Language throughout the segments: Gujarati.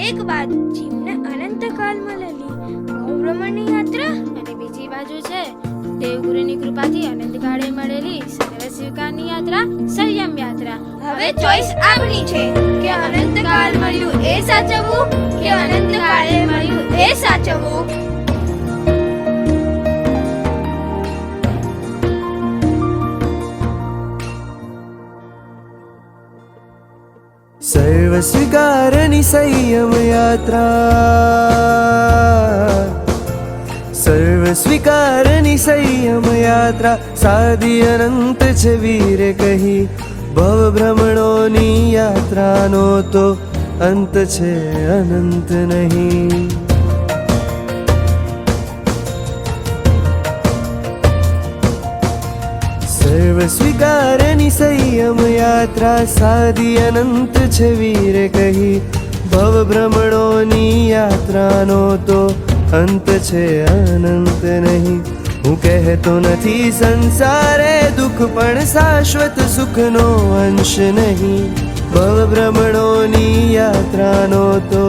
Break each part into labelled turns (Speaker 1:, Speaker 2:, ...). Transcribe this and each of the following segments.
Speaker 1: એક બાજુ જીવને અનંતકાળ મળેલી ભવભ્રમણની યાત્રા અને બીજી બાજુ છે દેવગુરુની કૃપાથી અનંતકાળે મળેલી સર્વ સ્વીકારની યાત્રા સંયમ યાત્રા. હવે ચોઈસ આપણી છે કે અનંતકાળ મળ્યું એ સાચવવું કે અનંતકાળે મળ્યું એ સાચવવું.
Speaker 2: સર્વ સ્વીકારની સંયમ યાત્રા, સર્વ સ્વીકારની સંયમ યાત્રા સાદી અનંત છે વીરે કહી. ભવ ભ્રમણોની યાત્રાનો તો અંત છે અનંત નહીં. સર્વ સ્વીકારની સંયમ યાત્રા સાદી અનંત છે વીરે કહી. ભવ ભ્રમણોની યાત્રાનો તો અંત છે અનંત નહીં. હું કહેતો નથી સંસારે દુઃખ પણ શાશ્વત સુખનો અંશ નહીં. ભવ ભ્રમણોની યાત્રાનો તો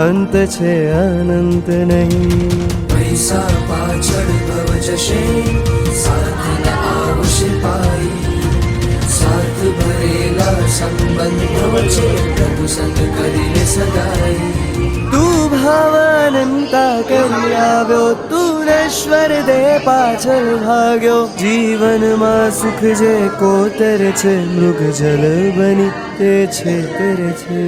Speaker 2: અંત છે અનંત નહીં.
Speaker 3: પૈસા પાછળ ભવ જશે, સાથે આવશે પાઈ. સાથ ભરેલા સંબંધો છે, પ્રભુ સંગ કરીને સગાઈ.
Speaker 2: તું ભાવાનંતા કરી આવ્યો, તું નશ્વર દે પાછળ ભાગ્યો. જીવનમાં સુખ જે કોતર છે, મૃગ જલ બની તે છેતર છે.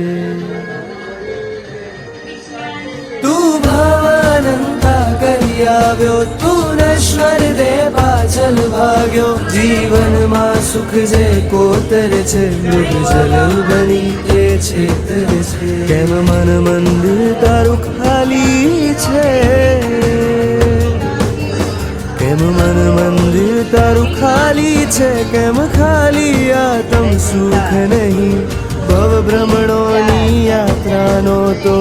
Speaker 2: તું ભાવાનંતા કરી આવ્યો, તું નશ્વર દે પાછળ ભાગ્યો. જીવનમાં સુખ જે કોતર છે, મૃગ જલ બની તે છેતર છે. કેમ મન મંદિર તારું ખાલી છે, કેમ મન મંદિર તારું ખાલી છે, કેમ ખાલી આત્મ સુખ નહીં. ભવ ભ્રમણોની યાત્રાનો તો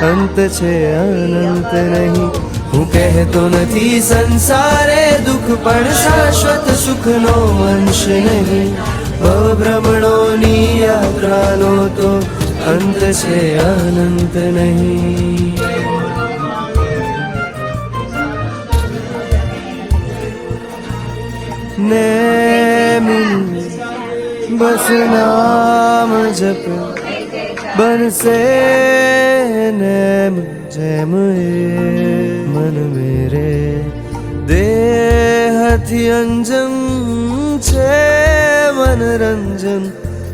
Speaker 2: અંત છે અનંત નહીં. હું કહેતો નથી સંસારે દુઃખ પણ શાશ્વત સુખનો અંશ નહીં. ભવ ભ્રમણોની યાત્રાનો તો અંત છે અનંત નહીં. નેમ બસ નામ જપ બનશે નેમ જેમ એ. મન મેરે દેહથી અંજન છે, મનરંજન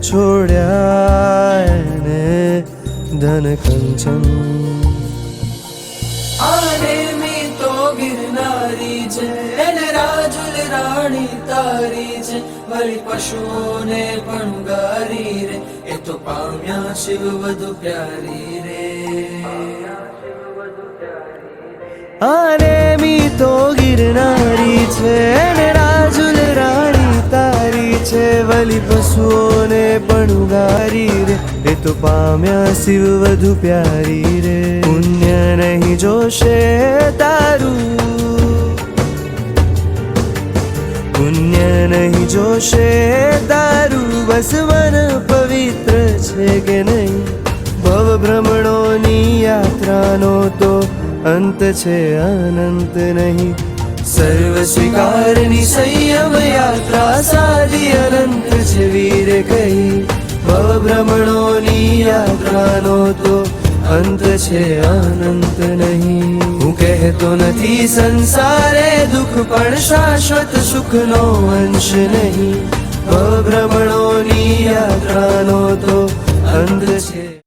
Speaker 2: છોડ્યા એને ધન કંચન.
Speaker 3: આને મી તો ગિરનારી છે, એને રાજુલ રાણી તારી છે. વળી પશુઓને પણ ગારી રે, એ તો પામ્યા શિવ વધુ પ્યારી રે.
Speaker 2: આને મી તો ગિરનારી છે, એને રાજુલ રાણી તારી છે. વલી પશુઓને પણ ઉગારી રે, એ તો પામ્યા શિવ વધુ પ્યારી રે. પુણ્ય નહીં જોશે તારું, પુણ્ય નહીં જોશે તારું, બસ મન પવિત્ર છે કે નહીં. ભવ ભ્રમણોની યાત્રાનો તો અંત છે અનંત નહીં. સર્વ સ્વીકારની સંયમ યાત્રા સાદી અનંત છે વીરે કહી. ભવ ભ્રમણોની યાત્રાનો તો અંત છે અનંત નહીં. હું કહેતો નથી સંસારે દુઃખ પણ શાશ્વત સુખનો અંશ નહીં. ભવ ભ્રમણોની યાત્રાનો તો અંત છે.